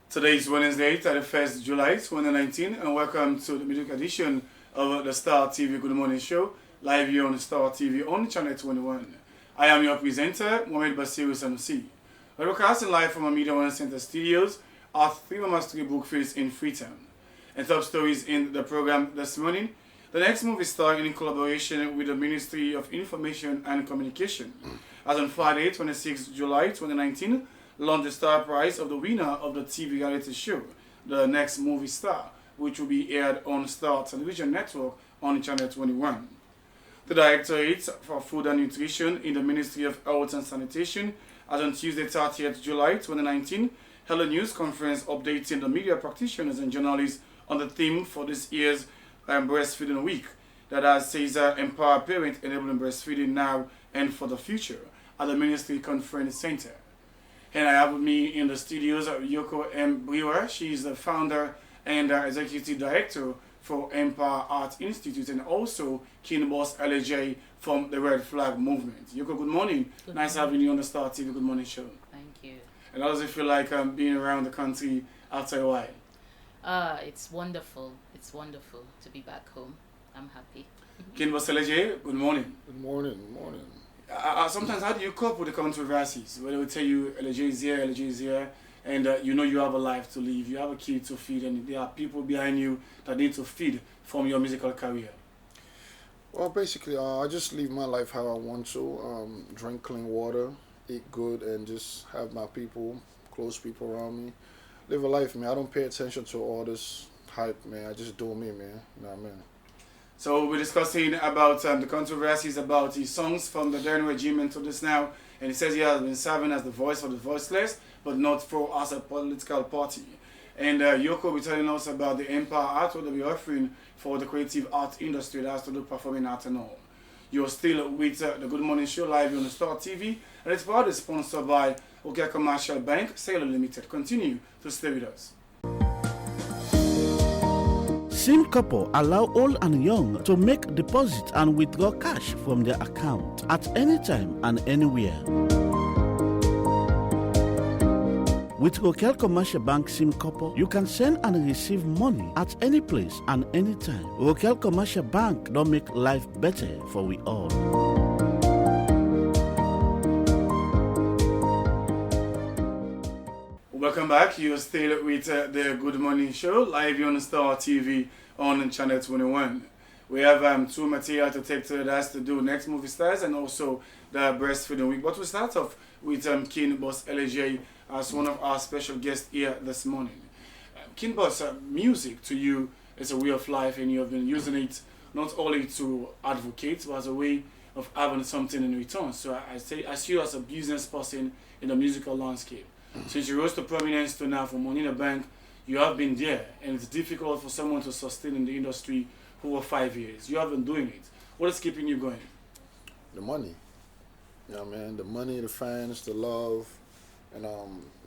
Today is Wednesday, 31st July 2019, and welcome to the midweek edition of the Star TV Good Morning Show, live here on Star TV on Channel 21. I am your presenter, Mohamed Basiru Sanusi. We're broadcasting live from our Media One Center studios at 3 Mama Street, Brookfield in Freetown. And top stories in the program this morning: the next movie star in collaboration with the Ministry of Information and Communication, as on Friday, 26 July 2019, launched the star prize of the winner of the TV reality show, The Next Movie Star, which will be aired on Star Television Network on Channel 21. The Directorate for Food and Nutrition in the Ministry of Health and Sanitation, as on Tuesday, 30th July 2019, held a news conference updating the media practitioners and journalists on the theme for this year's Breastfeeding Week, that has says empower parents enabling breastfeeding now and for the future, at the Ministry Conference Center. And I have with me in the studios Yoko M. Brewer. She is the founder and executive director for Empower Art Institute, and also King Boss LJ from the Red Flag Movement. Yoko, good morning. Nice having you on the Star TV Good Morning Show. Thank you. And how does it feel like being around the country after a while? It's wonderful. It's wonderful to be back home. I'm happy. King Boss LJ, good morning. Good morning. Good morning. Sometimes, how do you cope with the controversies? Where they will tell you LJ is here, and you know you have a life to live, you have a kid to feed, and there are people behind you that need to feed from your musical career. Well, basically, I just live my life how I want to. Drink clean water, eat good, and just have my people, close people around me. Live a life, man. I don't pay attention to all this hype, man. I just do me, man. You know what I mean? So we're discussing about the controversies about his songs from the then regime until this now, and he says he has been serving as the voice for the voiceless, but not for us a political party. And Yoko will be telling us about the Empower Art, what we're offering for the creative art industry that has to do performing art and all. You're still with the Good Morning Show live on the Star TV, and it's proudly sponsored by Okea Commercial Bank, Sailor Limited. Continue to stay with us. SimCorp allow old and young to make deposit and withdraw cash from their account at any time and anywhere. With Rokel Commercial Bank SimCorp, you can send and receive money at any place and any time. Rokel Commercial Bank don't make life better for we all. Welcome back. You're still with the Good Morning Show, live on Star TV on Channel 21. We have two material to take to us to do Next Movie Stars and also the Breastfeeding Week. But we start off with King Boss LJ as one of our special guests here this morning. King Boss, music to you is a way of life, and you have been using it not only to advocate, but as a way of having something in return. So I see you as a business person in the musical landscape. Since you rose to prominence to now from Money in the Bank, you have been there, and it's difficult for someone to sustain in the industry for over 5 years. You have been doing it. What is keeping you going? The money. You know what I mean? The money, the fans, the love, and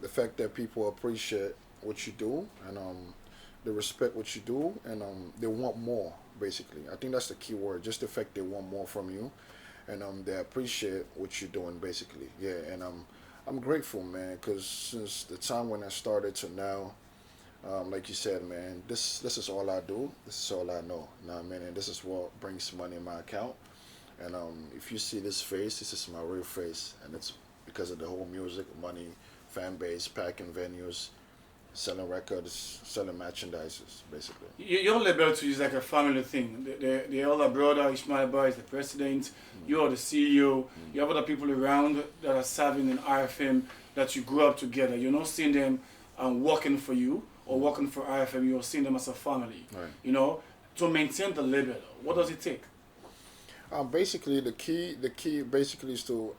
the fact that people appreciate what you do, and they respect what you do, and they want more, basically. I think that's the key word, just the fact they want more from you, and they appreciate what you're doing, basically. Yeah, and I'm grateful, man, because since the time when I started to now, like you said, man, this is all I do. This is all I know. You know what I mean? And this is what brings money in my account. And if you see this face, this is my real face. And it's because of the whole music, money, fan base, packing venues, selling records, selling merchandises, basically. Your label to you is like a family thing. The older brother, Ishmael Bar, is the president. You are the CEO. You have other people around that are serving in RFM that you grew up together. You're not seeing them working for you or working for RFM. You're seeing them as a family. Right. You know, to maintain the label, what does it take? Basically, the key basically is to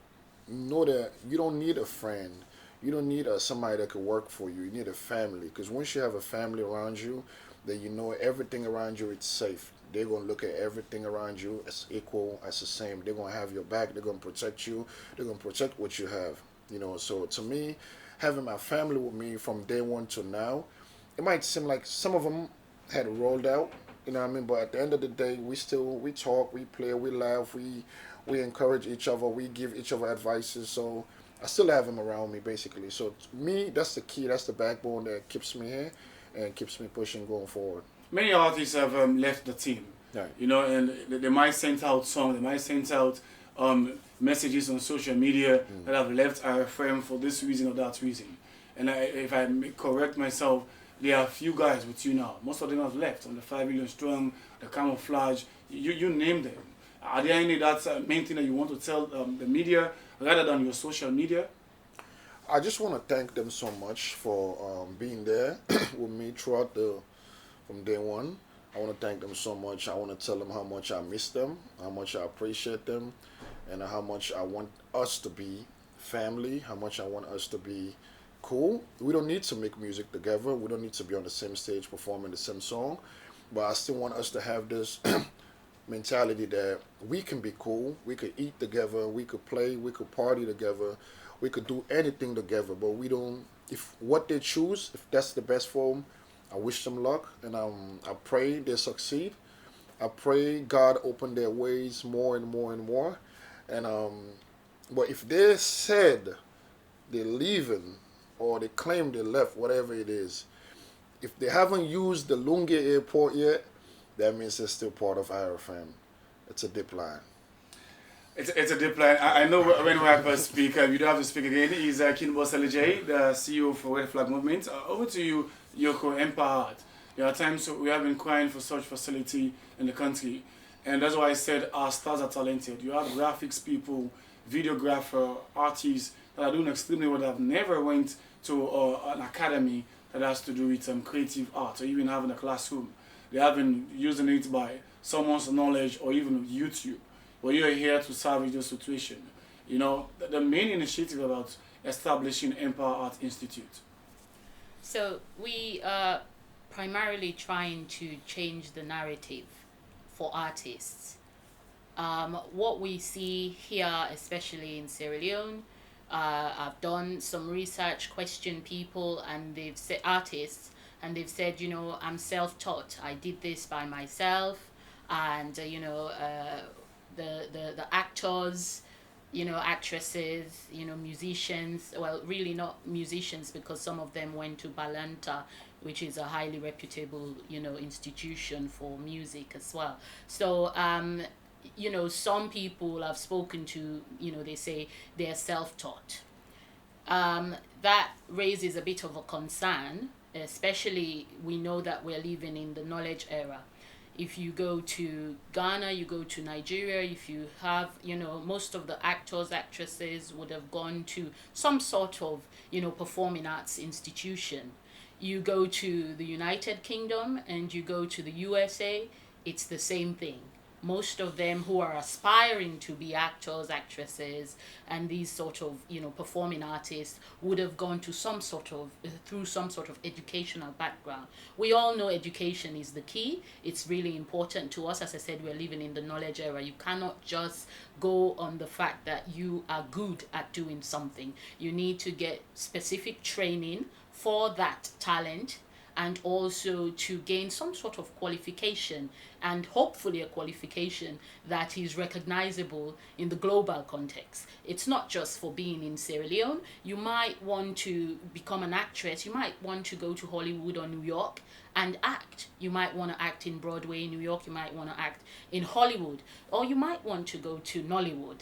know that you don't need a friend. You don't need somebody that could work for you. You need a family, because once you have a family around you, then you know everything around you is safe. They're going to look at everything around you as equal, as the same. They're going to have your back. They're going to protect you. They're going to protect what you have. You know, so to me, having my family with me from day one to now, it might seem like some of them had rolled out, you know what I mean? But at the end of the day, we talk, we play, we laugh, we encourage each other, we give each other advices. So I still have him around me basically. So me, that's the key. That's the backbone that keeps me here and keeps me pushing going forward. Many artists have left the team. Right. You know, and they might send out songs, they might send out messages on social media that have left RFM for this reason or that reason. And if I may correct myself, there are a few guys with you now. Most of them have left on the 5 Million Strong, the Camouflage, you name them. Are there any that's main thing that you want to tell the media rather than your social media? I just want to thank them so much for being there with me throughout from day one. I want to thank them so much. I want to tell them how much I miss them, how much I appreciate them, and how much I want us to be family, how much I want us to be cool. We don't need to make music together. We don't need to be on the same stage performing the same song, but I still want us to have this mentality that we can be cool, we could eat together, we could play, we could party together, we could do anything together, but we don't, if what they choose, if that's the best for them, I wish them luck, and I pray they succeed. I pray God open their ways more and more and more, and but if they said they're leaving or they claim they left, whatever it is, if they haven't used the Lungi Airport yet, that means they're still part of IRFM. It's a dip line. It's a dip line. I know when rappers speak, you don't have to speak again. He's Kinbo Selejay, the CEO for Red Flag Movement. Over to you, Yoko Empire. There are times we have been crying for such facility in the country. And that's why I said our stars are talented. You have graphics people, videographer, artists that are doing extremely well, that have never went to an academy that has to do with creative art or even having a classroom. They have been using it by someone's knowledge or even YouTube. But you're here to salvage the situation. You know, the main initiative about establishing Empire Art Institute. So we are primarily trying to change the narrative for artists. What we see here, especially in Sierra Leone, I've done some research, questioned people, and they've said, artists, and they've said, you know, I'm self-taught. I did this by myself, and you know, the actors, you know, actresses, you know, musicians, well, really not musicians, because some of them went to Balanta, which is a highly reputable, you know, institution for music as well. So you know, some people I've spoken to, you know, they say they're self-taught. That raises a bit of a concern, especially we know that we're living in the knowledge era. If you go to Ghana, you go to Nigeria, if you have, you know, most of the actors, actresses would have gone to some sort of, you know, performing arts institution. You go to the United Kingdom and you go to the USA, it's the same thing. Most of them who are aspiring to be actors, actresses, and these sort of, you know, performing artists would have gone to some sort of, through some sort of educational background. We all know education is the key. It's really important to us. As I said, we're living in the knowledge era. You cannot just go on the fact that you are good at doing something. You need to get specific training for that talent, and also to gain some sort of qualification, and hopefully a qualification that is recognizable in the global context. It's not just for being in Sierra Leone. You might want to become an actress. You might want to go to Hollywood or New York and act. You might want to act in Broadway in New York. You might want to act in Hollywood, or you might want to go to Nollywood.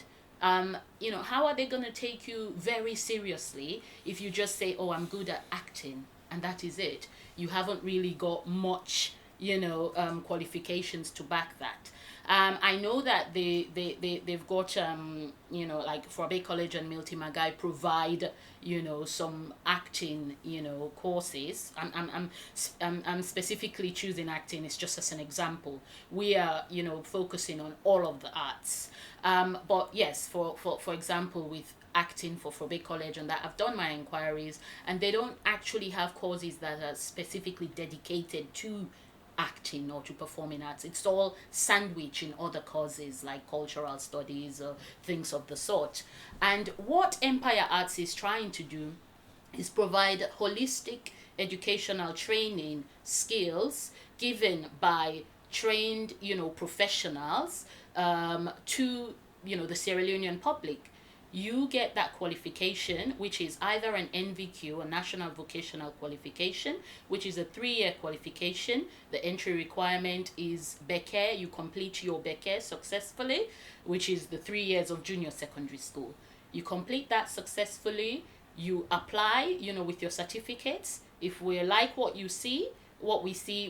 You know, how are they going to take you very seriously if you just say, oh, I'm good at acting, and that is it? You haven't really got much, you know, qualifications to back that. I know that they've got, you know, like Forbay College and Milty Magai provide, you know, some acting, you know, courses. I'm specifically choosing acting, it's just as an example. We are, you know, focusing on all of the arts. But yes, for example, with acting for Forbay College and that, I've done my inquiries, and they don't actually have courses that are specifically dedicated to acting or to performing arts. It's all sandwich in other courses like cultural studies or things of the sort. And what Empire Arts is trying to do is provide holistic educational training skills given by trained, you know, professionals to, you know, the Sierra Leonean public. you get that qualification, which is either an NVQ, a National Vocational Qualification, which is a 3-year qualification. The entry requirement is Beque. You complete your Beque successfully, which is the 3 years of junior secondary school. You complete that successfully, you apply, with your certificates. If we like what we see,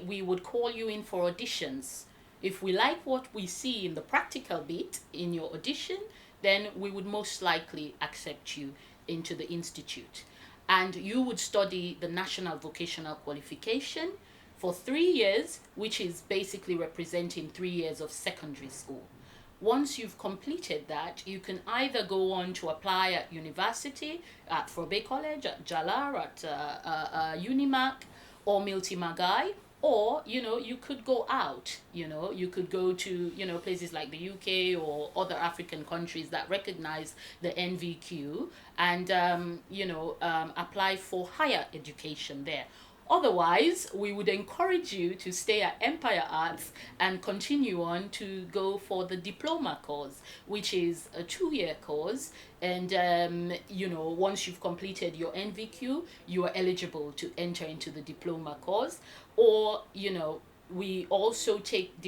we would call you in for auditions. If we like what we see in the practical bit in your audition, then we would most likely accept you into the institute. And you would study the National Vocational Qualification for 3 years, which is basically representing 3 years of secondary school. Once you've completed that, you can either go on to apply at university, at Forbay College, at Jalar, at Unimac, or Milty Magai, or, you could go out, you could go to, places like the UK or other African countries that recognize the NVQ and, apply for higher education there. Otherwise, we would encourage you to stay at Empire Arts and continue on to go for the diploma course, which is a 2-year course. And, once you've completed your NVQ, you are eligible to enter into the diploma course. Or, we also take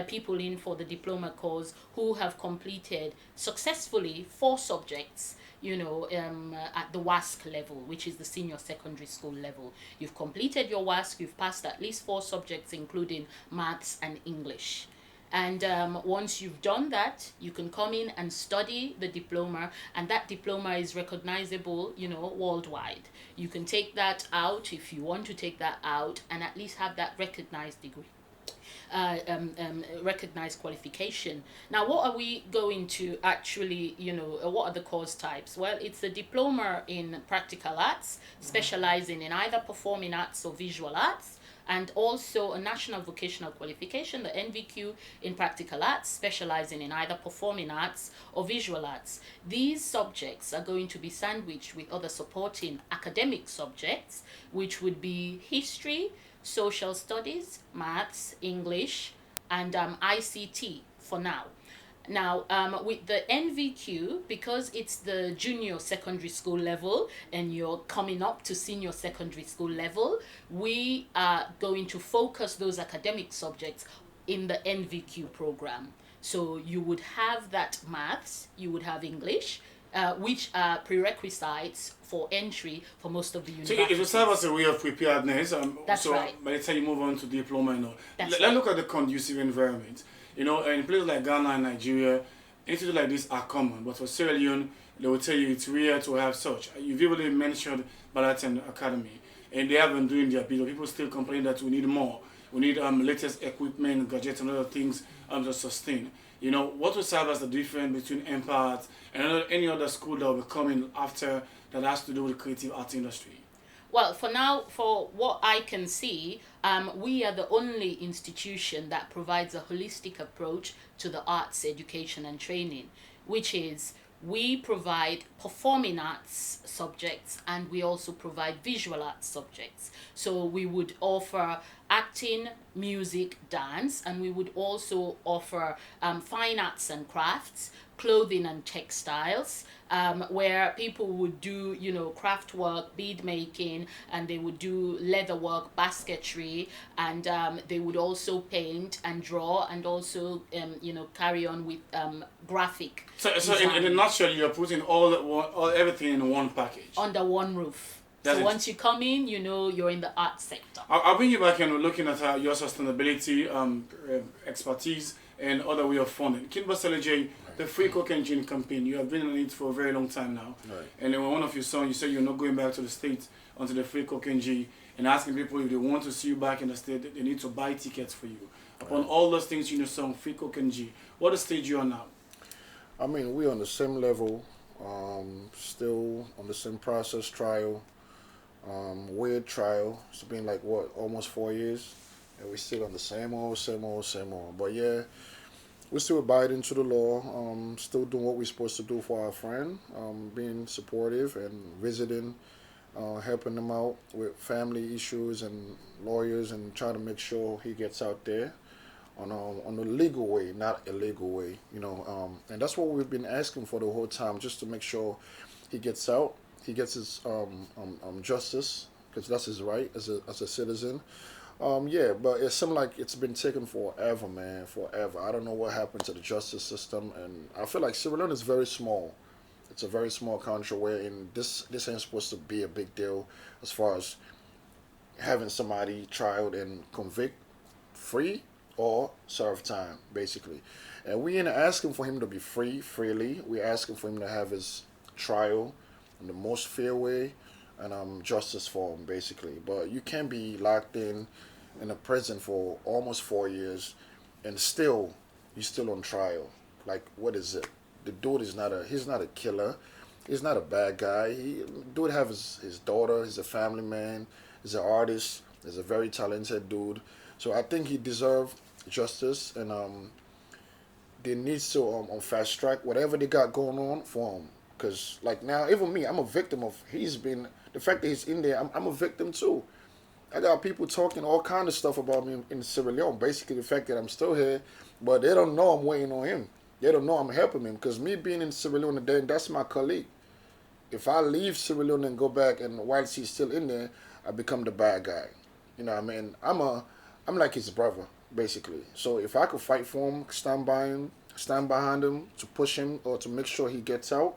people in for the diploma course who have completed successfully 4 subjects, at the WASC level, which is the senior secondary school level. You've completed your WASC, you've passed at least 4 subjects, including maths and English. And once you've done that, you can come in and study the diploma, and that diploma is recognizable, worldwide. You can take that out if you want to take that out and at least have that recognized degree. Recognized qualification. Now, what are we going to actually, what are the course types? Well, it's a diploma in practical arts, specializing in either performing arts or visual arts, and also a National Vocational Qualification, the NVQ, in practical arts, specializing in either performing arts or visual arts. These subjects are going to be sandwiched with other supporting academic subjects, which would be history, social studies, maths, English, and ICT for now. Now, with the NVQ, because it's the junior secondary school level and you're coming up to senior secondary school level, we are going to focus those academic subjects in the NVQ program. So you would have that maths, you would have English, which are prerequisites for entry for most of the universities. So it will serve as a way of preparedness. That's so right. By the time you move on to diploma and all, let's right. look at the conducive environment. In places like Ghana and Nigeria, institutes like this are common. But for Sierra Leone, they will tell you it's rare to have such. You've even mentioned Balaton Academy, and they have been doing their bit. People still complain that we need more. We need latest equipment, gadgets, and other things to sustain. What will serve as the difference between Empire and any other school that will be coming after that has to do with the creative arts industry? Well, for now, for what I can see, we are the only institution that provides a holistic approach to the arts education and training, which is we provide performing arts subjects and we also provide visual arts subjects. So we would offer acting, music, dance, and we would also offer fine arts and crafts, clothing and textiles, where people would do, craft work, bead making, and they would do leather work, basketry, and they would also paint and draw and also, carry on with graphic. So in a nutshell, you're putting everything in one package. Under one roof. That's so it. Once you come in, you're in the arts sector. I'll bring you back and we're looking at your sustainability expertise and other way of funding. Kimber Selejay, the Free Coke Engine campaign, you have been on it for a very long time now. Right. And then when one of your songs, you said you're not going back to the States until the Free Coke Engine, and asking people if they want to see you back in the state, they need to buy tickets for you. Upon all those things in your song, Free Coke Engine, what the stage you are now? I mean, we're on the same level, still on the same process trial, weird trial. It's been like, almost 4 years, and we're still on the same old. But yeah, we're still abiding to the law, still doing what we're supposed to do for our friend, being supportive and visiting, helping them out with family issues and lawyers and trying to make sure he gets out there. on a legal way, not illegal way. And that's what we've been asking for the whole time, just to make sure he gets out, he gets his justice, because that's his right as a citizen. Yeah, but it seems like it's been taking forever, man, forever. I don't know what happened to the justice system, and I feel like Sierra Leone is very small. It's a very small country wherein this ain't supposed to be a big deal as far as having somebody tried and convict free or serve time, basically. And we ain't asking for him to be free freely. We're asking for him to have his trial in the most fair way and justice for him, basically. But you can't be locked in a prison for almost 4 years and you're still on trial. Like, what is it? The dude he's not a killer. He's not a bad guy. Dude have his daughter. He's a family man. He's an artist. He's a very talented dude. So I think he deserves justice, and they need to on fast track whatever they got going on for him. Cause like now, even me, I'm a victim of. The fact that he's in there. I'm a victim too. I got people talking all kind of stuff about me in Sierra Leone. Basically, the fact that I'm still here, but they don't know I'm waiting on him. They don't know I'm helping him, because me being in Sierra Leone today, that's my colleague. If I leave Sierra Leone and go back, and whilst he's still in there, I become the bad guy. You know what I mean? I'm like his brother, basically. So if I could fight for him, stand behind him to push him or to make sure he gets out,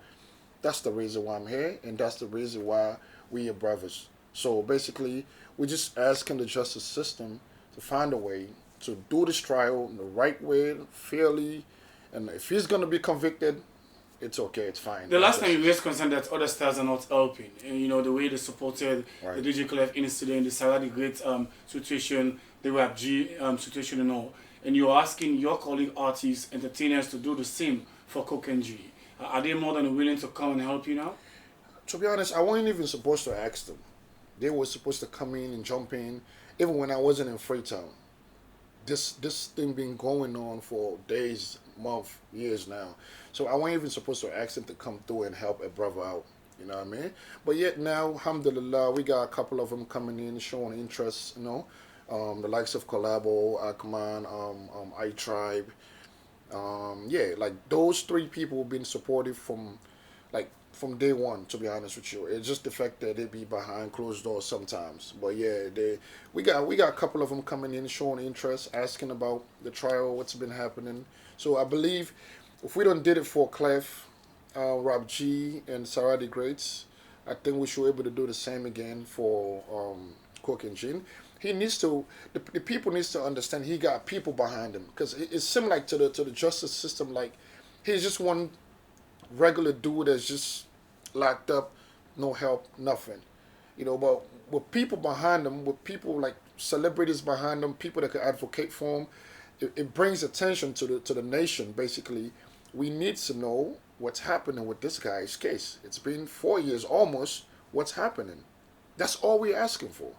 that's the reason why I'm here, and that's the reason why we are brothers. So basically, we're just asking the justice system to find a way to do this trial in the right way, fairly, and if he's going to be convicted, it's okay, it's fine. The last time you raised concern that other stars are not helping, and the way they supported the DJ Clef incident, the Sarah the Great situation, the Rap G situation and all, and you're asking your colleague artists, entertainers to do the same for Coke and G. Are they more than willing to come and help you now? To be honest, I wasn't even supposed to ask them. They were supposed to come in and jump in, even when I wasn't in Freetown. This thing been going on for days, months, years now. So I wasn't even supposed to ask them to come through and help a brother out. You know what I mean? But yet now, alhamdulillah, we got a couple of them coming in, showing interest, the likes of Collabo, Akman, iTribe. Yeah, like those three people have been supportive from day one, to be honest with you. It's just the fact that they be behind closed doors sometimes. But yeah, we got a couple of them coming in, showing interest, asking about the trial, what's been happening. So I believe if we don't did it for Clef, Rap G, and Sarah the Greats, I think we should be able to do the same again for Coke and Gin. He needs to, the people needs to understand he got people behind him, because it seemed like to the justice system, like he's just one regular dude that's just locked up, no help, nothing. But with people behind them, with people like celebrities behind them, people that can advocate for him, it brings attention to the nation. Basically, we need to know what's happening with this guy's case. It's been 4 years almost. What's happening? That's all we're asking for.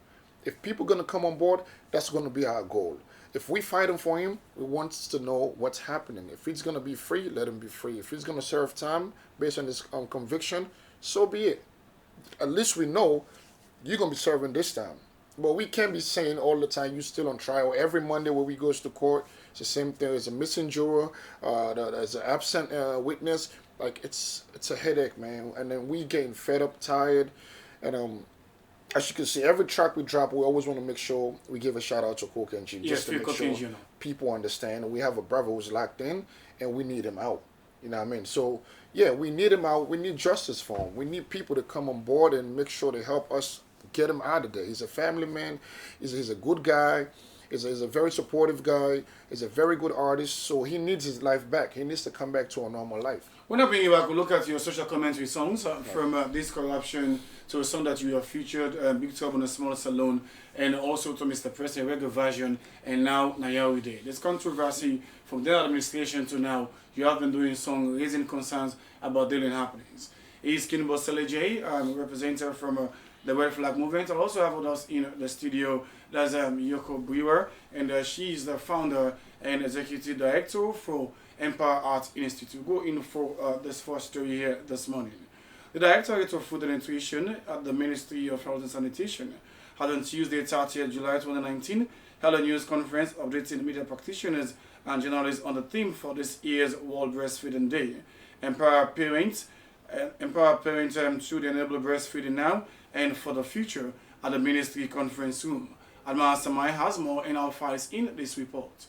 If people are going to come on board, that's going to be our goal. If we fighting for him, we want to know what's happening. If he's going to be free, let him be free. If he's going to serve time based on his conviction, so be it. At least we know you're going to be serving this time. But we can't be saying all the time you're still on trial. Every Monday when we go to court, it's the same thing. There's a missing juror, there's an absent witness. Like, it's a headache, man. And then we getting fed up, tired. And as you can see, every track we drop, we always want to make sure we give a shout out to Coke and G, just to make sure people understand. We have a brother who's locked in, and we need him out. You know what I mean? So, yeah, we need him out. We need justice for him. We need people to come on board and make sure they help us get him out of there. He's a family man. He's a good guy. He's a very supportive guy. He's a very good artist. So he needs his life back. He needs to come back to a normal life. When I bring you back, we'll look at your social commentary songs from This Corruption to a song that you have featured, Big Trouble in a Small Salon, and also to Mr. President, reggae version, and now Nayawi Day. There's controversy from their administration to now. You have been doing songs raising concerns about daily happenings. He's Kinbo Selejay, representative from the Red Flag Movement. I also have with us in the studio, there's Yoko Brewer, and she is the founder and executive director for Empire Art Institute. Go in for this first story here this morning. The Directorate of Food and Nutrition at the Ministry of Health and Sanitation had on Tuesday, 30th July 2019, held a news conference updating media practitioners and journalists on the theme for this year's World Breastfeeding Day. Empower parents through the enable breastfeeding now and for the future at the ministry conference room. Admiral Samai has more in our files in this report.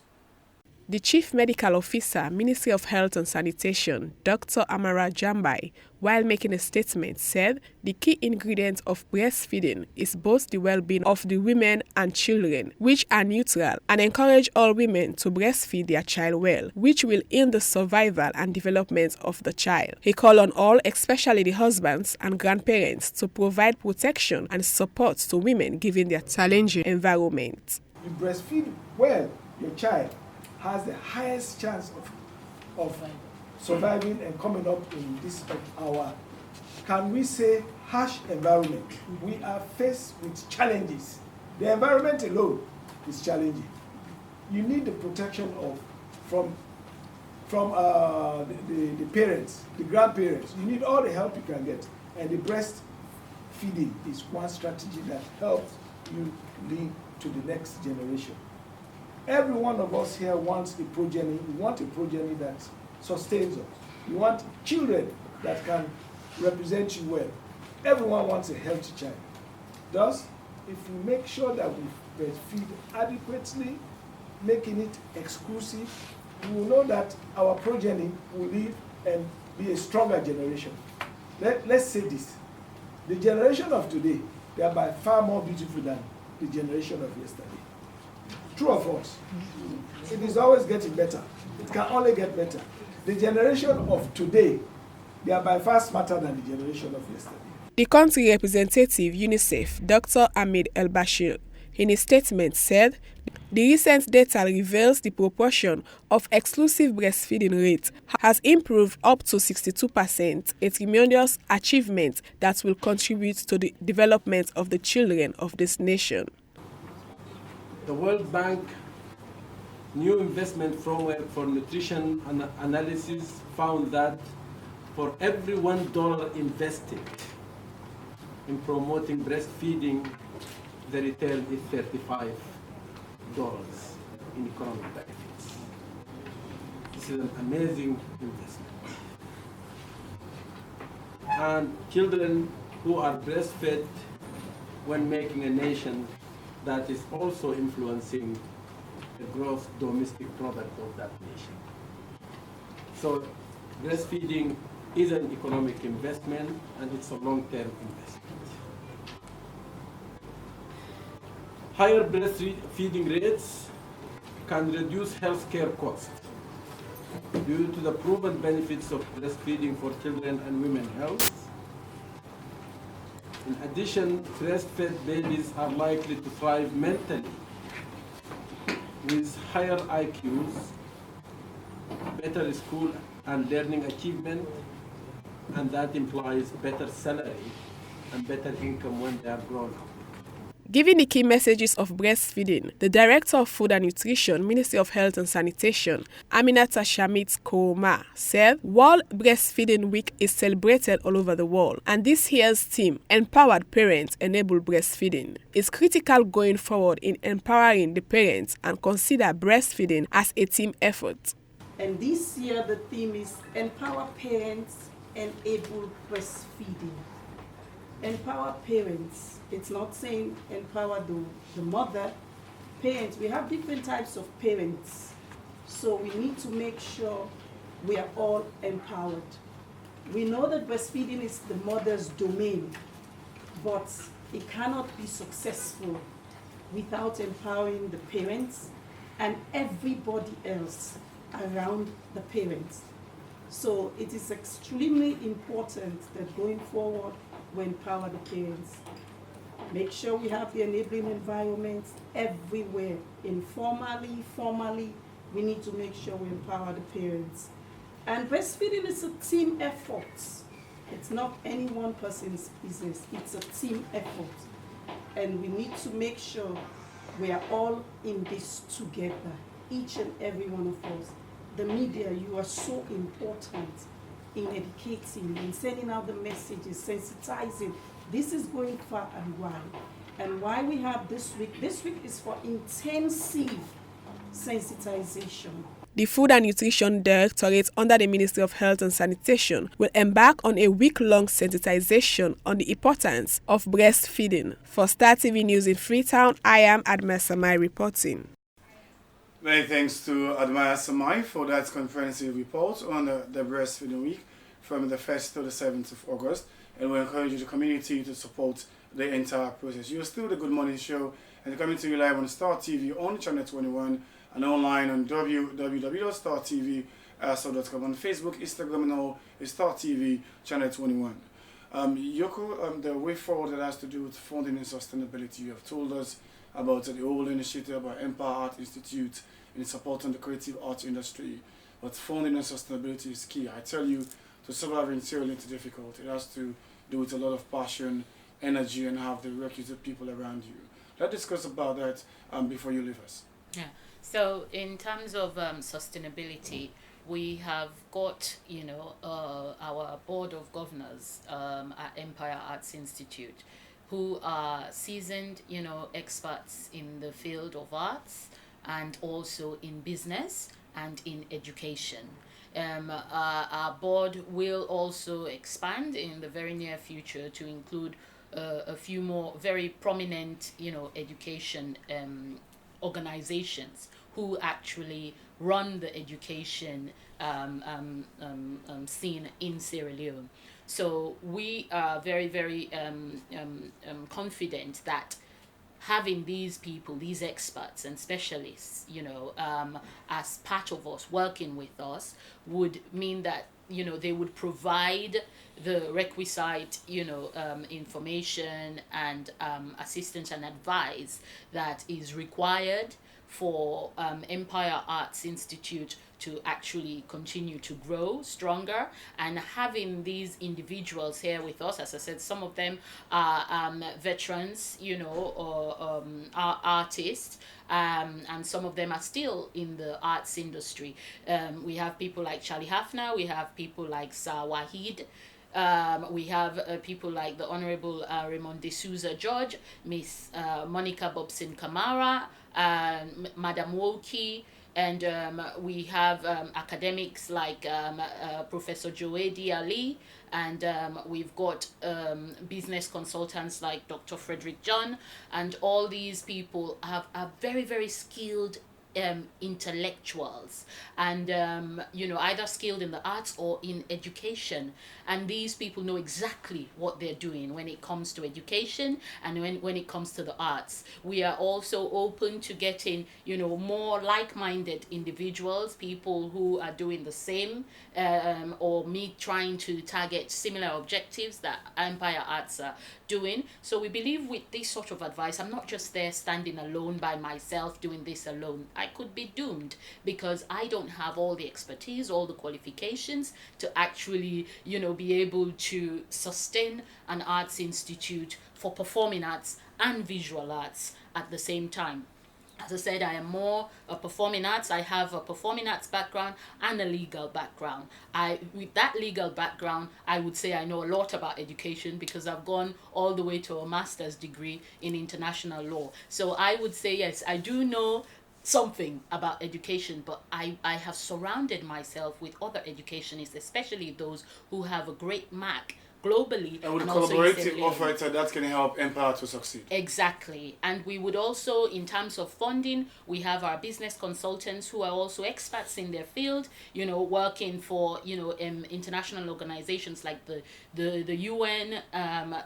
The Chief Medical Officer, Ministry of Health and Sanitation, Dr. Amara Jambai, while making a statement, said the key ingredient of breastfeeding is both the well-being of the women and children, which are neutral, and encourage all women to breastfeed their child well, which will aid the survival and development of the child. He called on all, especially the husbands and grandparents, to provide protection and support to women given their challenging environment. You breastfeed well, your child has the highest chance of surviving and coming up in this our, can we say, harsh environment. We are faced with challenges. The environment alone is challenging. You need the protection from the parents, the grandparents. You need all the help you can get. And the breastfeeding is one strategy that helps you lead to the next generation. Every one of us here wants a progeny. We want a progeny that sustains us. You want children that can represent you well. Everyone wants a healthy child. Thus, if we make sure that we breastfeed adequately, making it exclusive, we will know that our progeny will live and be a stronger generation. Let's say this. The generation of today, they are by far more beautiful than the generation of yesterday. True or false? It is always getting better. It can only get better. The generation of today, they are by far smarter than the generation of yesterday. The country representative, UNICEF, Dr. Ahmed El-Bashir, in his statement said, the recent data reveals the proportion of exclusive breastfeeding rate has improved up to 62%, a tremendous achievement that will contribute to the development of the children of this nation. The World Bank new investment framework for nutrition analysis found that for every $1 invested in promoting breastfeeding, the return is $35 in economic benefits. This is an amazing investment. And children who are breastfed when making a nation that is also influencing the gross domestic product of that nation. So breastfeeding is an economic investment and it's a long-term investment. Higher breastfeeding rates can reduce healthcare costs due to the proven benefits of breastfeeding for children and women's health. In addition, breastfed babies are likely to thrive mentally with higher IQs, better school and learning achievement, and that implies better salary and better income when they are grown up. Giving the key messages of breastfeeding, the Director of Food and Nutrition, Ministry of Health and Sanitation, Aminata Shamit Kouma, said World Breastfeeding Week is celebrated all over the world, and this year's theme, Empowered Parents Enable Breastfeeding, is critical going forward in empowering the parents and consider breastfeeding as a team effort. And this year the theme is Empower Parents Enable Breastfeeding. Empower parents. It's not saying empower the mother. Parents, we have different types of parents. So we need to make sure we are all empowered. We know that breastfeeding is the mother's domain, but it cannot be successful without empowering the parents and everybody else around the parents. So it is extremely important that going forward, we empower the parents. Make sure we have the enabling environments everywhere. Informally, formally, we need to make sure we empower the parents. And breastfeeding is a team effort. It's not any one person's business. It's a team effort. And we need to make sure we are all in this together, each and every one of us. The media, you are so important in educating, in sending out the messages, sensitizing. This is going far and wide. And why we have this week is for intensive sensitization. The Food and Nutrition Directorate under the Ministry of Health and Sanitation will embark on a week-long sensitization on the importance of breastfeeding. For Star TV News in Freetown, I am Adma Samai reporting. Many thanks to Admire Samai for that comprehensive report on the Breastfeeding Week from the 1st to the 7th of August. And we encourage the community to support the entire process. You're still the Good Morning Show, and coming to you live on Star TV on Channel 21 and online on www.startv.com, on Facebook, Instagram, and all is Star TV Channel 21. Yoko, the way forward that has to do with funding and sustainability. You have told us about the whole initiative about Empire Art Institute in supporting the creative arts industry. But funding and sustainability is key. I tell you, to survive in Sierra Leone is difficult. It has to do with a lot of passion, energy, and have the requisite people around you. Let's discuss about that before you leave us. Yeah. So in terms of sustainability, we have got, our board of governors at Empire Arts Institute, who are seasoned, experts in the field of arts and also in business and in education. Our board will also expand in the very near future to include a few more very prominent, education organizations who actually run the education scene in Sierra Leone. So we are very, very confident that having these people, these experts and specialists, as part of us, working with us, would mean that, they would provide the requisite, information and assistance and advice that is required for Empire Arts Institute to actually continue to grow stronger. And having these individuals here with us, as I said, some of them are veterans, or are artists, and some of them are still in the arts industry. We have people like Charlie Hafner, we have people like Sir Wahid, we have people like the Honorable Raymond D'Souza George, Miss Monica Bobson Kamara, Madam Woki, and we have academics like Professor Joedi Ali, and we've got business consultants like Dr. Frederick John, and all these people are very, very skilled intellectuals, and either skilled in the arts or in education, and these people know exactly what they're doing when it comes to education and when it comes to the arts. We are also open to getting more like-minded individuals, people who are doing the same or trying to target similar objectives that Empire Arts are doing. So we believe with this sort of advice, I'm not just there standing alone by myself doing this alone. I could be doomed because I don't have all the expertise, all the qualifications to actually, be able to sustain an arts institute for performing arts and visual arts at the same time. As I said, I am more a performing arts. I have a performing arts background and a legal background. With that legal background, I would say I know a lot about education because I've gone all the way to a master's degree in international law. So I would say, yes, I do know something about education, but I have surrounded myself with other educationists, especially those who have a great mark globally. And with collaborative efforts that can help Empire to succeed. Exactly. And we would also, in terms of funding, we have our business consultants who are also experts in their field, working for, international organizations like the UN,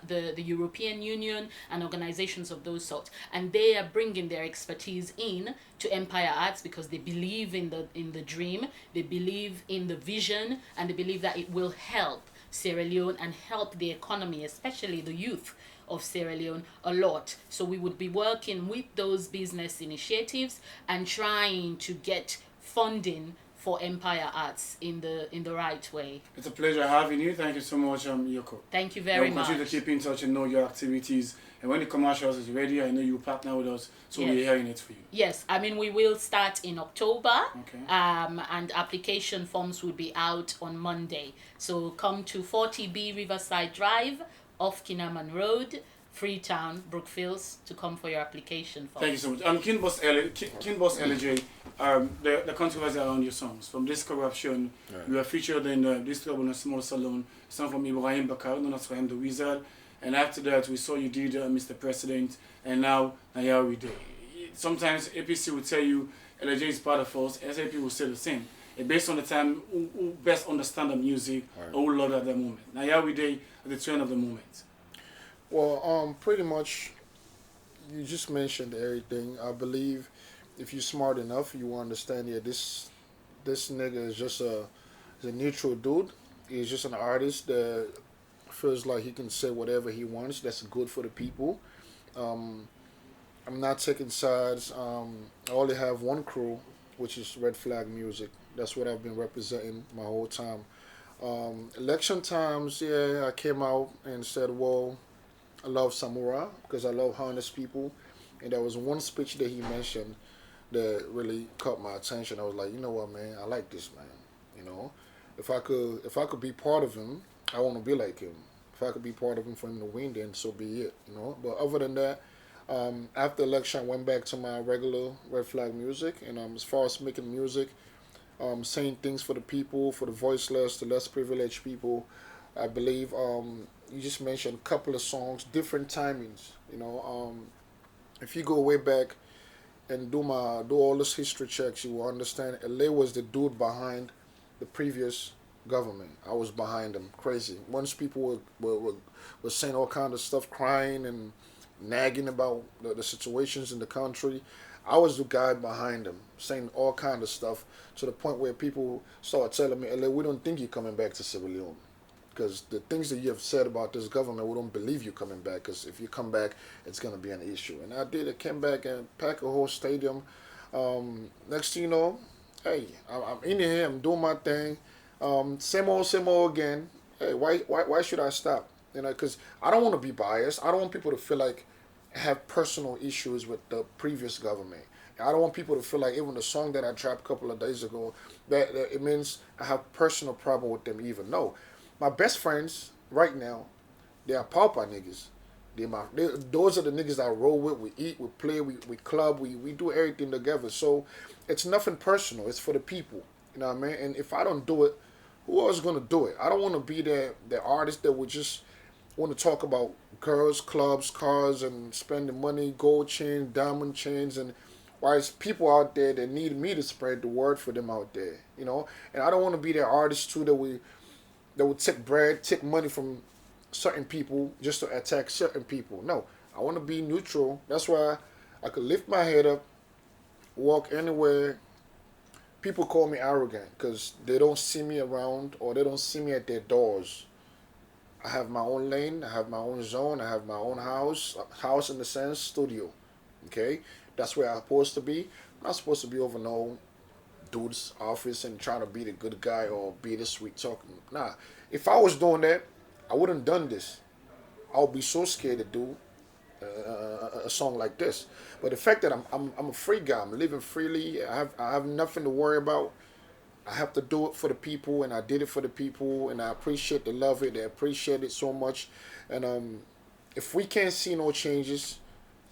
the European Union, and organizations of those sorts. And they are bringing their expertise in to Empire Arts because they believe in the dream, they believe in the vision, and they believe that it will help Sierra Leone and help the economy, especially the youth of Sierra Leone, a lot. So we would be working with those business initiatives and trying to get funding for Empire Arts in the right way. It's a pleasure having you. Thank you so much, Yoko. Thank you very much. Continue to keep in touch and know your activities. And when the commercials is ready, I know you partner with us, so Yes. we're hearing it for you. Yes, we will start in October. Okay. And application forms will be out on Monday. So come to 40B Riverside Drive off Kinaman Road, Freetown, Brookfields, to come for your application form. Thank you so much. King Boss LJ, the controversy around your songs. From This Corruption, you were featured in This Trouble in a Small Salon, song from Ibrahim Bakar, known as for him the Wizard. And after that, we saw you did Mr. President, and now Here We Day. Sometimes APC will tell you LJ is part of us, SAP will say the same. Based on the time, who best understand the music, or who love at the moment. Now Here We Day at the trend of the moment. Well, pretty much, you just mentioned everything. I believe if you're smart enough, you will understand. Yeah, this nigga is just a neutral dude. He's just an artist that feels like he can say whatever he wants. That's good for the people. I'm not taking sides. I only have one crew, which is Red Flag Music. That's what I've been representing my whole time. Election times, yeah, I came out and said, well, I love Samura because I love honest people. And there was one speech that he mentioned that really caught my attention. I was like, you know what, man, I like this man. You know, if I could be part of him, I want to be like him. If I could be part of him for him to win, then so be it. You know, but other than that, after election, I went back to my regular Red Flag Music. And as far as making music, saying things for the people, for the voiceless, the less privileged people, I believe you just mentioned a couple of songs, different timings. You know, if you go way back and do all this history checks, you will understand LA was the dude behind the previous government. I was behind them, crazy. Once people were saying all kind of stuff, crying and nagging about the situations in the country, I was the guy behind them, saying all kind of stuff to the point where people started telling me, LA, we don't think you're coming back to Sierra Leone. Because the things that you have said about this government, we don't believe you coming back. Because if you come back, it's going to be an issue. And I did. I came back and packed a whole stadium. Next thing you know, hey, I'm in here. I'm doing my thing. Same old again. Hey, why should I stop? You know, because I don't want to be biased. I don't want people to feel like I have personal issues with the previous government. I don't want people to feel like even the song that I dropped a couple of days ago, that it means I have personal problem with them even. No. My best friends right now, they are pauper niggas. Those are the niggas that I roll with. We eat, we play, we club, we do everything together. So it's nothing personal. It's for the people. You know what I mean? And if I don't do it, who else is going to do it? I don't want to be the artist that would just want to talk about girls, clubs, cars, and spending money, gold chains, diamond chains, and why it's people out there that need me to spread the word for them out there. You know? And I don't want to be that artist too that would take bread, take money from certain people just to attack certain people. No, I want to be neutral. That's why I could lift my head up, walk anywhere. People call me arrogant because they don't see me around or they don't see me at their doors. I have my own lane. I have my own zone. I have my own house in the sense, studio. Okay? That's where I'm supposed to be. I'm not supposed to be over no dude's office and trying to be the good guy or be the sweet talking. Nah, if I was doing that, I wouldn't done this. I would be so scared to do a song like this. But the fact that I'm a free guy, I'm living freely. I have nothing to worry about. I have to do it for the people, and I did it for the people, and I appreciate the love it. They appreciate it so much. And if we can't see no changes,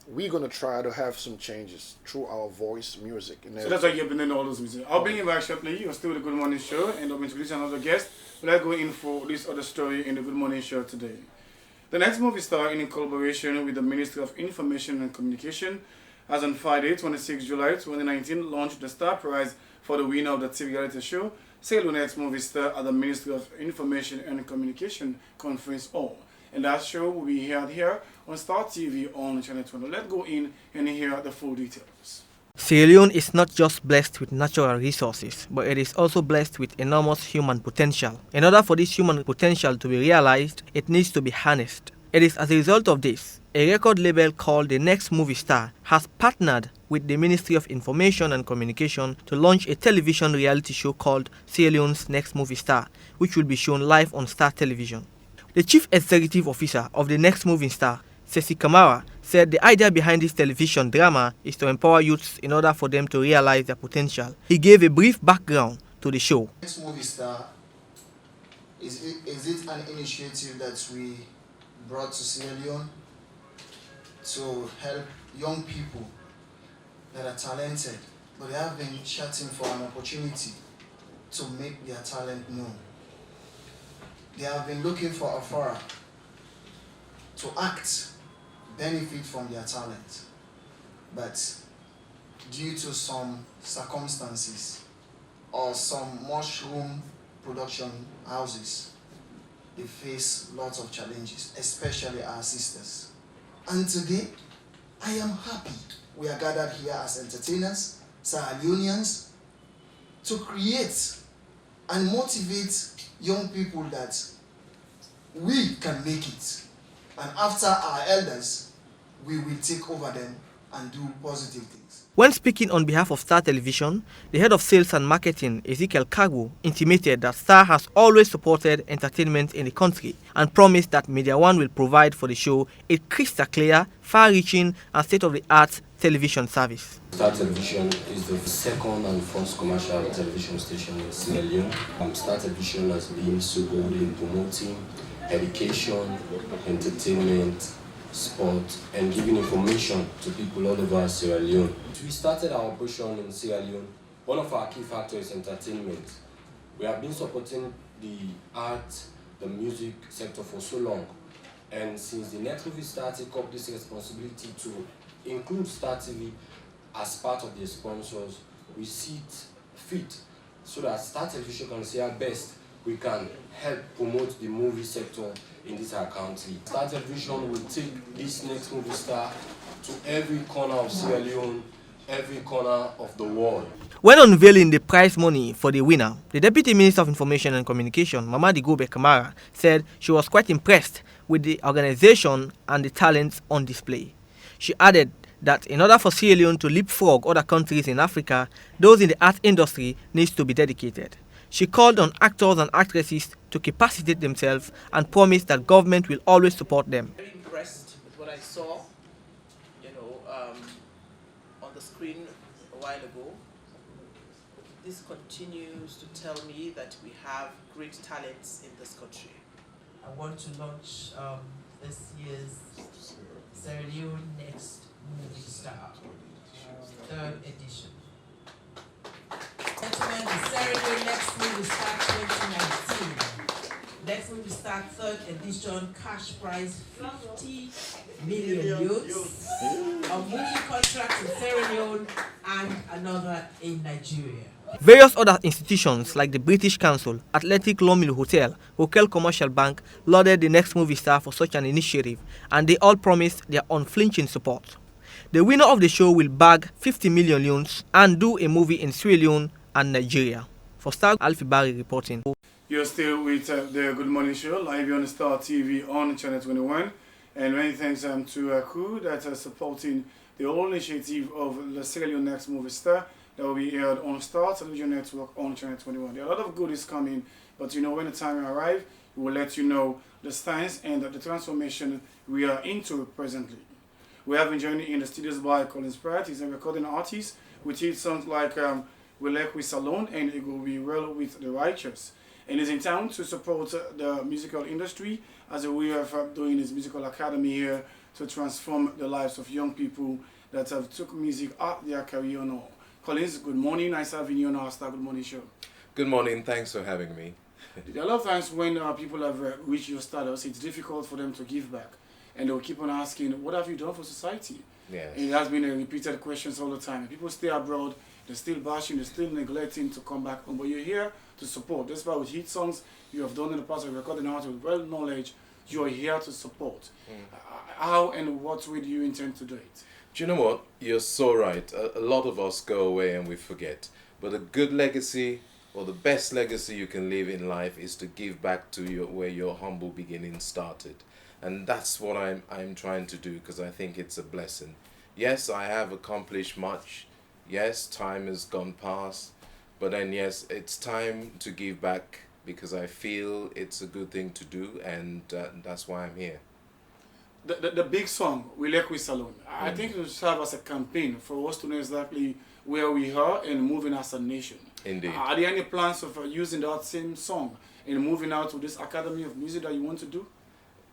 we're going to try to have some changes through our voice, music. And so that's why you've been in all those music. I'll bring you back shortly. You're still the Good Morning Show, and I'll introduce another guest. But let's go in for this other story in the Good Morning Show today. The next movie star, in collaboration with the Ministry of Information and Communication, has on Friday, 26 July 2019, launched the Star Prize for the winner of the TV reality show, Sierra Leone's movie star, at the Ministry of Information and Communication Conference Hall. And that show will be held here on Star TV on Channel 20. Let's go in and hear the full details. Sierra Leone is not just blessed with natural resources, but it is also blessed with enormous human potential. In order for this human potential to be realized, it needs to be harnessed. It is as a result of this, a record label called The Next Movie Star has partnered with the Ministry of Information and Communication to launch a television reality show called Sierra Leone's Next Movie Star, which will be shown live on Star Television. The Chief Executive Officer of The Next Movie Star, Ceci Kamara, said the idea behind this television drama is to empower youths in order for them to realize their potential. He gave a brief background to the show. Next Movie Star, is it an initiative that we brought to Sierra Leone to help young people that are talented, but they have been shouting for an opportunity to make their talent known. They have been looking for a forum to act, benefit from their talent, but due to some circumstances or some mushroom production houses, they face lots of challenges, especially our sisters. And today, I am happy we are gathered here as entertainers, Sierra Leoneans, to create and motivate young people that we can make it. And after our elders, we will take over them and do positive things. When speaking on behalf of Star Television, the head of sales and marketing, Ezekiel Kagu, intimated that Star has always supported entertainment in the country and promised that Media One will provide for the show a crystal clear, far-reaching and state-of-the-art television service. Star Television is the second and first commercial television station in Sierra Leone. Star Television has been so good in promoting education, entertainment, sport, and giving information to people all over Sierra Leone. We started our operation in Sierra Leone. One of our key factors is entertainment. We have been supporting the art, the music sector for so long. And since the Net TV Star took up this responsibility to include Star TV as part of their sponsors, we see it fit so that Star Television can say our best. We can help promote the movie sector in this our country. Star Television will take this next movie star to every corner of Sierra Leone, every corner of the world. When unveiling the prize money for the winner, the Deputy Minister of Information and Communication, Mamadi Gobe Kamara, said she was quite impressed with the organization and the talents on display. She added that in order for Sierra Leone to leapfrog other countries in Africa, those in the art industry needs to be dedicated. She called on actors and actresses to capacitate themselves and promised that government will always support them. Very impressed with what I saw, on the screen a while ago. This continues to tell me that we have great talents in this country. I want to launch this year's Sierra Leone Next Movie Star, 3rd edition. Gentlemen, the Sierra Leone Next Movie Star 2019. Next Movie Star 3rd edition, cash prize 50 million youths, a movie contract in Sierra Leone and another in Nigeria. Various other institutions like the British Council, Athletic Lomilu Hotel, Rokel Commercial Bank lauded the Next Movie Star for such an initiative, and they all promised their unflinching support. The winner of the show will bag 50 million loans and do a movie in Sierra Leone and Nigeria. For Star, Alfie Barry reporting. You're still with the Good Morning Show, live on Star TV on Channel 21. And many thanks to a crew that are supporting the whole initiative of the Sierra Leone Next Movie Star that will be aired on Star Television Network on Channel 21. There are a lot of goodies coming, but when the time arrives, we will let you know the science and the transformation we are into presently. We have been joined in the studios by Collins Pratt. He's a recording artist with hit songs like We Like We Salon and It Will Be Well With The Righteous. And he's in town to support the musical industry as a way of doing his musical academy here to transform the lives of young people that have took music out their career on. Collins, good morning. Nice having you on our Star Good Morning Show. Good morning. Thanks for having me. There are a lot of times when people have reached your status, it's difficult for them to give back. And they'll keep on asking, what have you done for society? Yes. And it has been a repeated questions all the time. People stay abroad, they're still bashing, they're still neglecting to come back home. But you're here to support. That's why with hit songs you have done in the past, you're recording out with well knowledge, you're here to support. How and what way do you intend to do it? Do you know what? You're so right. A lot of us go away and we forget. But a good legacy, or the best legacy you can live in life, is to give back to where your humble beginnings started. And that's what I'm trying to do, because I think it's a blessing. Yes, I have accomplished much. Yes, time has gone past. But then yes, it's time to give back, because I feel it's a good thing to do, and that's why I'm here. The big song, We Like We Salon, I think it will serve as a campaign for us to know exactly where we are and moving as a nation. Indeed. Are there any plans of using that same song and moving out to this Academy of Music that you want to do?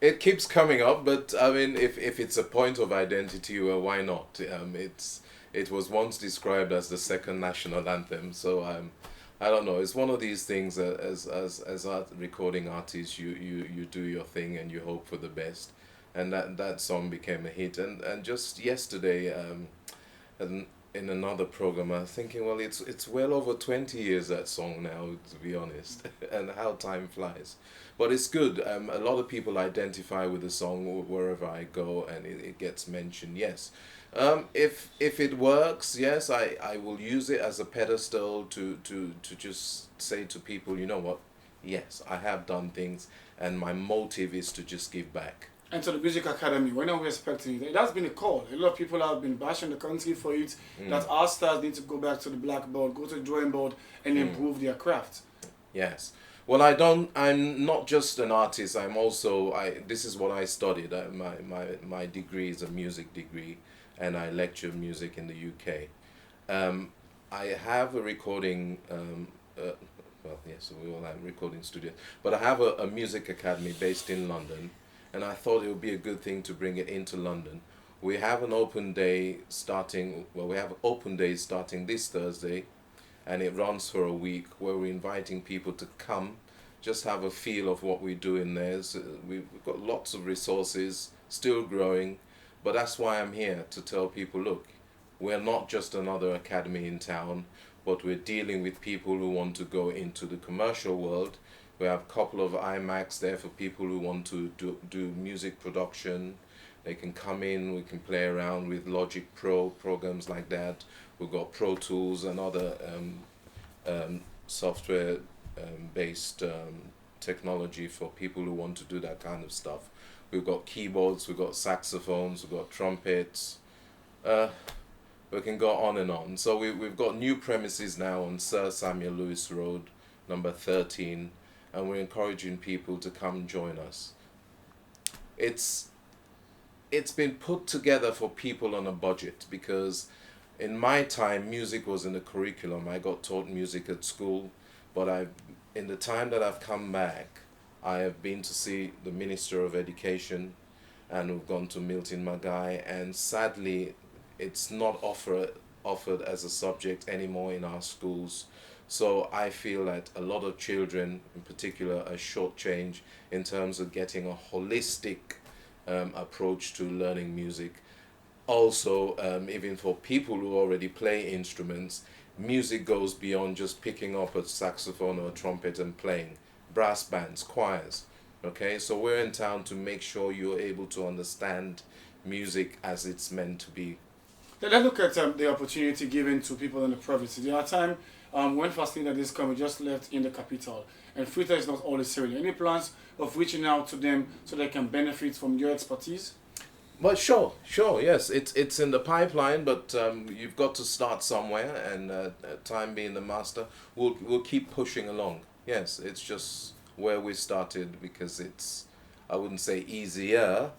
It keeps coming up, but I mean, if it's a point of identity, well, why not? It was once described as the second national anthem, so I don't know. It's one of these things that as recording artists, you do your thing and you hope for the best, and that song became a hit. And just yesterday, and in another program, I was thinking, well, it's well over 20 years that song now, to be honest, and how time flies. But it's good. A lot of people identify with the song wherever I go, and it gets mentioned. Yes, if it works, yes, I will use it as a pedestal to just say to people, you know what? Yes, I have done things, and my motive is to just give back. And to the Music Academy, when are we expecting it? It has been a call. A lot of people have been bashing the country for it, that our stars need to go back to the blackboard, go to the drawing board, and improve their craft. Yes. Well, I'm not just an artist, I'm also, this is what I studied. My degree is a music degree, and I lecture music in the UK. I have a recording, well, yes, we all have recording studios, but I have a music academy based in London, and I thought it would be a good thing to bring it into London. We have an open day starting, well, we have open days starting this Thursday, and it runs for a week, where we're inviting people to come, just have a feel of what we do in there. So we've got lots of resources, still growing, but that's why I'm here, to tell people, look, we're not just another academy in town, but we're dealing with people who want to go into the commercial world. We have a couple of iMacs there for people who want to do music production. They can come in, we can play around with Logic Pro, programs like that. We've got Pro Tools and other software based technology for people who want to do that kind of stuff. We've got keyboards, we've got saxophones, we've got trumpets. We can go on and on. So we've got new premises now on Sir Samuel Lewis Road, number 13, and we're encouraging people to come join us. It's been put together for people on a budget, because in my time, music was in the curriculum. I got taught music at school, but in the time that I've come back, I have been to see the Minister of Education, and we've gone to Milton Magai, and sadly, it's not offered as a subject anymore in our schools. So I feel that a lot of children, in particular, are shortchanged in terms of getting a holistic approach to learning music. Also, even for people who already play instruments, music goes beyond just picking up a saxophone or a trumpet and playing. Brass bands, choirs, okay? So we're in town to make sure you're able to understand music as it's meant to be. Let's look at the opportunity given to people in the province. There are times when Faustina this come, we just left in the capital, and Freetown is not always serious. Any plans of reaching out to them so they can benefit from your expertise? Well, sure, yes. It's in the pipeline, but you've got to start somewhere, and time being the master, we'll keep pushing along. Yes, it's just where we started, because it's, I wouldn't say easier,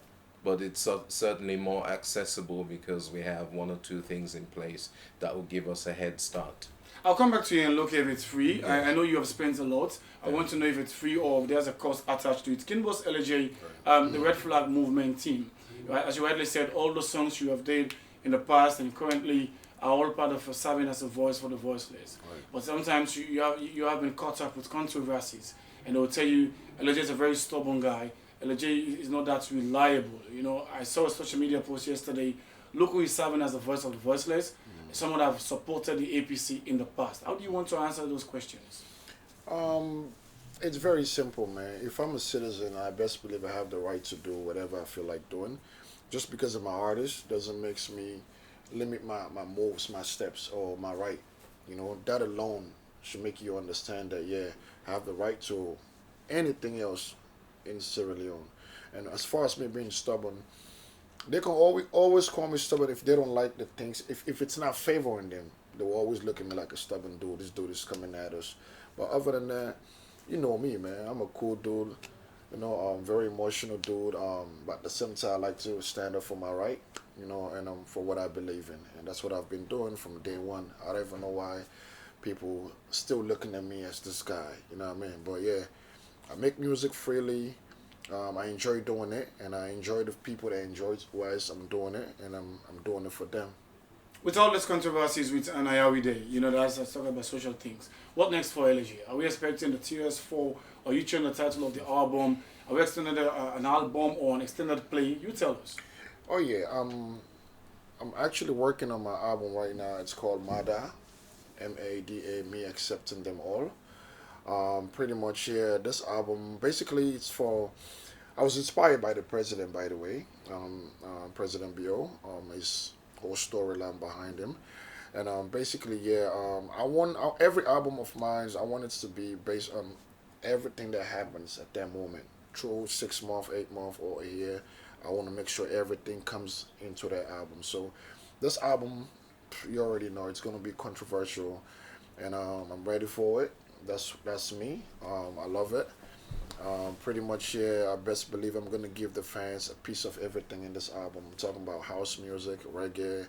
but it's certainly more accessible, because we have one or two things in place that will give us a head start. I'll come back to you and look if it's free. Yeah. I know you have spent a lot. I want to know if it's free or if there's a cost attached to it. Kinboss LJ, the Red Flag Movement team. Right? As you rightly said, all the songs you have did in the past and currently are all part of serving as a voice for the voiceless. Right. But sometimes you have been caught up with controversies, and they will tell you LJ is a very stubborn guy. LJ is not that reliable. You know, I saw a social media post yesterday. Look who is serving as the voice of the voiceless. Someone that have supported the APC in the past. How do you want to answer those questions? It's very simple, man. If I'm a citizen, I best believe I have the right to do whatever I feel like doing. Just because I'm an artist doesn't make me limit my moves, my steps, or my right. You know, that alone should make you understand that, yeah, I have the right to anything else in Sierra Leone. And as far as me being stubborn, they can always call me stubborn if they don't like the things. If it's not favoring them, they will always look at me like a stubborn dude. This dude is coming at us. But other than that, you know me, man. I'm a cool dude. You know, very emotional dude. But at the same time, I like to stand up for my right. You know, and for what I believe in, and that's what I've been doing from day one. I don't even know why people still looking at me as this guy. You know what I mean? But yeah, I make music freely. I enjoy doing it, and I enjoy the people that enjoy it whilst I'm doing it, and I'm doing it for them. With all these controversies with Anayawi Day, let's talk about social things. What next for LG? Are we expecting the Tears 4? Are you changing the title of the album? Are we expecting an album or an extended play? You tell us. Oh yeah, I'm actually working on my album right now. It's called Mada, M-A-D-A, Me Accepting Them All. Pretty much, yeah, this album, basically it's for, I was inspired by the president, by the way, President Bio, his whole storyline behind him. And basically, yeah, I want, every album of mine, I want it to be based on everything that happens at that moment. Through 6 months, 8 months, or a year, I want to make sure everything comes into that album. So this album, you already know, it's going to be controversial, and I'm ready for it. That's me. I love it. Pretty much, yeah, I best believe I'm going to give the fans a piece of everything in this album. I'm talking about house music, reggae,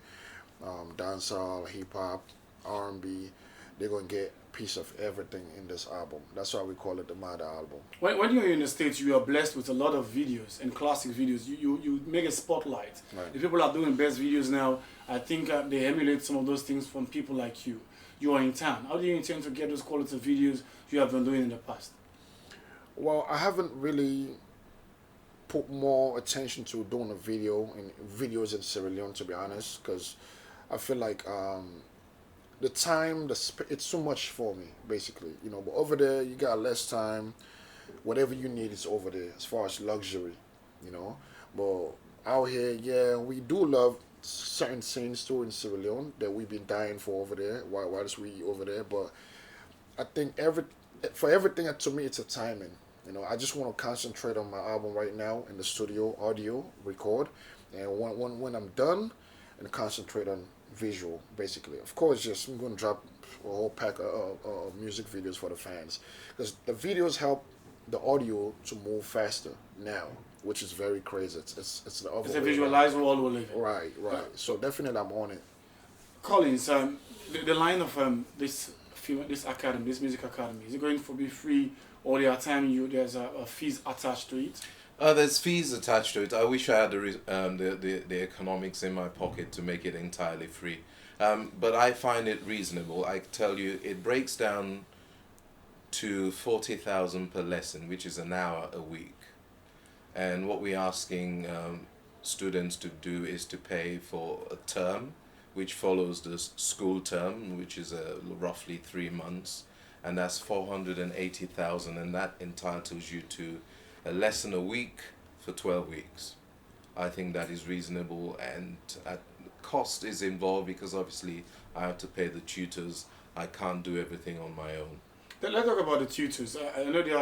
dancehall, hip-hop, R&B. They're going to get a piece of everything in this album. That's why we call it the Mada album. When you're in the States, you are blessed with a lot of videos and classic videos. You make a spotlight. Right. The people are doing best videos now. I think they emulate some of those things from people like you. You are in town. How do you intend to get those quality videos you have been doing in the past? Well, I haven't really put more attention to doing videos in Sierra Leone, to be honest, because I feel like the time, it's too much for me, basically. But over there, you got less time. Whatever you need is over there, as far as luxury, But out here, yeah, we do love certain scenes too in Sierra Leone that we've been dying for over there whilst we over there. But I think for everything, to me, it's a timing. I just want to concentrate on my album right now in the studio, audio, record, and when I'm done, and concentrate on visual, basically. Of course, yes, I'm going to drop a whole pack of music videos for the fans, because the videos help the audio to move faster now, which is very crazy. It's the other It's a way visualized around. world we live in. Right. So definitely I'm on it. Collins, the line of this academy, this music academy, is it going to be free, or there's a fees attached to it? There's fees attached to it. I wish I had the economics in my pocket to make it entirely free. But I find it reasonable. I tell you, it breaks down to 40,000 per lesson, which is an hour a week. And what we're asking students to do is to pay for a term, which follows the school term, which is roughly 3 months, and that's 480,000, and that entitles you to a lesson a week for 12 weeks. I think that is reasonable, and cost is involved because obviously I have to pay the tutors. I can't do everything on my own. Let's talk about the tutors. I know there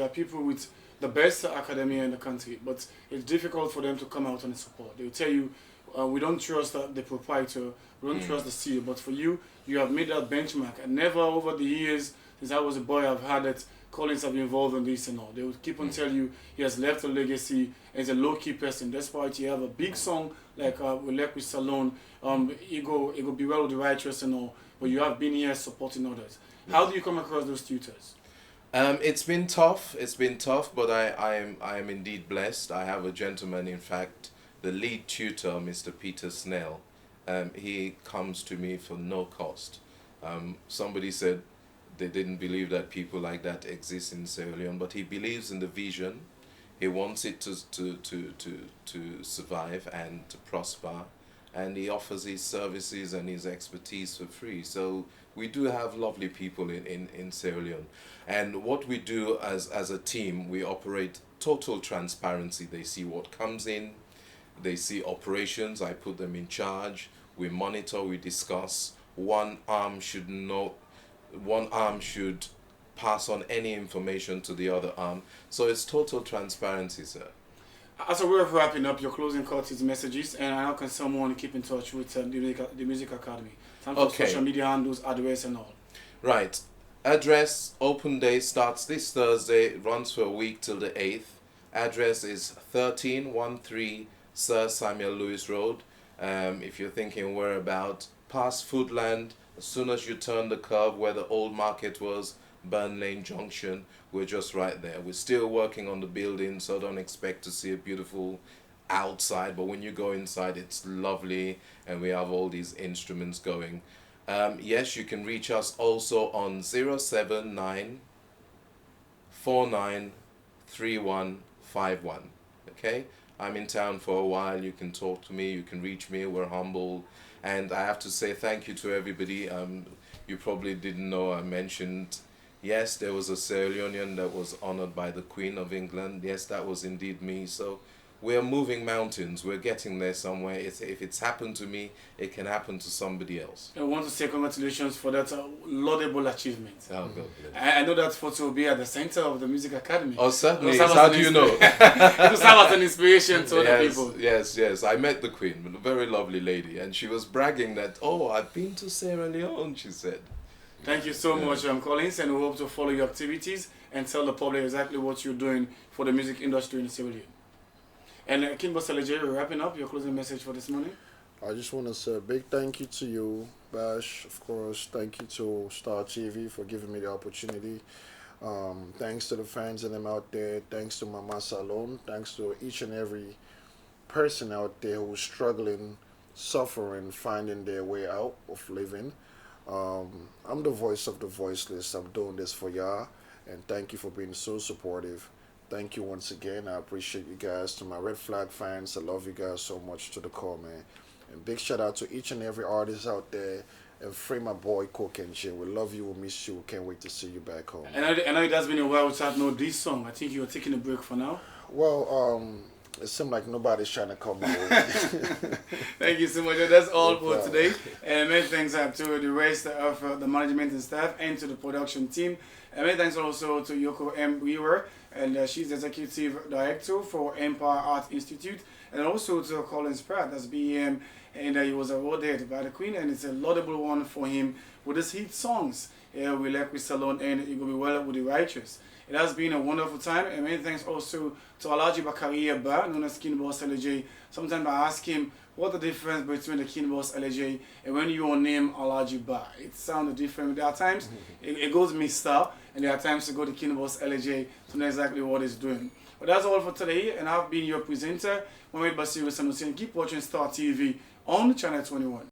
are people with the best academia in the country, but it's difficult for them to come out and support. They'll tell you, we don't trust the proprietor, we don't trust the CEO, but for you, you have made that benchmark, and never over the years, since I was a boy, I've had that Collins have been involved in this and all. They would keep on telling you he has left a legacy and is a low-key person. Despite you have a big song like We Left with Salone, it go Be Well with the Righteous and all, but you have been here supporting others. How do you come across those tutors? It's been tough, but I am indeed blessed. I have a gentleman, in fact, the lead tutor, Mr. Peter Snell. He comes to me for no cost. Somebody said they didn't believe that people like that exist in Sierra Leone, but he believes in the vision. He wants it to survive and to prosper, and he offers his services and his expertise for free. So we do have lovely people in Sierra Leone. And what we do as a team, we operate total transparency. They see what comes in, they see operations, I put them in charge, we monitor, we discuss. One arm should pass on any information to the other arm. So it's total transparency, sir. As a way of wrapping up, your closing Curtis messages, and how can someone keep in touch with the Music Academy? Some social media handles, address and all. Right. Address, open day starts this Thursday, runs for a week till the 8th. Address is 1313 Sir Samuel Lewis Road. If you're thinking whereabouts, past Foodland, as soon as you turn the curve where the old market was, Burn Lane Junction. We're just right there. We're still working on the building, so don't expect to see a beautiful outside, but when you go inside, it's lovely, and we have all these instruments going. Yes, you can reach us also on 079 49 3151. Okay, I'm in town for a while. You can talk to me, you can reach me. We're humble, and I have to say thank you to everybody. You probably didn't know I mentioned, yes, there was a Sierra Leonean that was honored by the Queen of England. Yes, that was indeed me. So we're moving mountains. We're getting there somewhere. If it's happened to me, it can happen to somebody else. I want to say congratulations for that laudable achievement. Oh, God bless. I know that photo will be at the center of the Music Academy. Oh, certainly. It How do you know? To serve as an inspiration to other people. Yes. I met the Queen, a very lovely lady, and she was bragging that, oh, I've been to Sierra Leone, she said. Thank you so much, Collins, and we hope to follow your activities and tell the public exactly what you're doing for the music industry in Sierra Leone. And King Boss LJ, we're wrapping up. Your closing message for this morning? I just want to say a big thank you to you, Bash, of course. Thank you to Star TV for giving me the opportunity. Thanks to the fans and them out there. Thanks to Mama Salon. Thanks to each and every person out there who's struggling, suffering, finding their way out of living. I'm the voice of the voiceless. I'm doing this for y'all, and thank you for being so supportive. Thank you once again. I appreciate you guys. To my Red Flag fans, I love you guys so much to the core, man. And big shout out to each and every artist out there. And free my boy Cook and Jay. We love you, we miss you. Can't wait to see you back home. And I know it has been a while without know this song. I think you're taking a break for now. Well, it seems like nobody's trying to come my way. Thank you so much. That's all for today. And many thanks to the rest of the management and staff and to the production team. And many thanks also to Yoko M. Weaver, and she's the executive director for Empire Art Institute, and also to Collins Pratt, that's BEM, and he was awarded by the Queen, and it's a laudable one for him with his hit songs. We like with Salon and It Will Be Well with the Righteous. It has been a wonderful time, and many thanks also to Alhaji Bakari Ba, known as King Boss LJ. Sometimes I ask him what the difference between the King Boss LJ and when you name Alhaji Ba. It sounds different. There are times it goes Mr. and there are times to go to King Boss LJ to know exactly what it's doing. But that's all for today, and I've been your presenter, Mohamed Basiru Sanusi, and keep watching Star TV on Channel 21.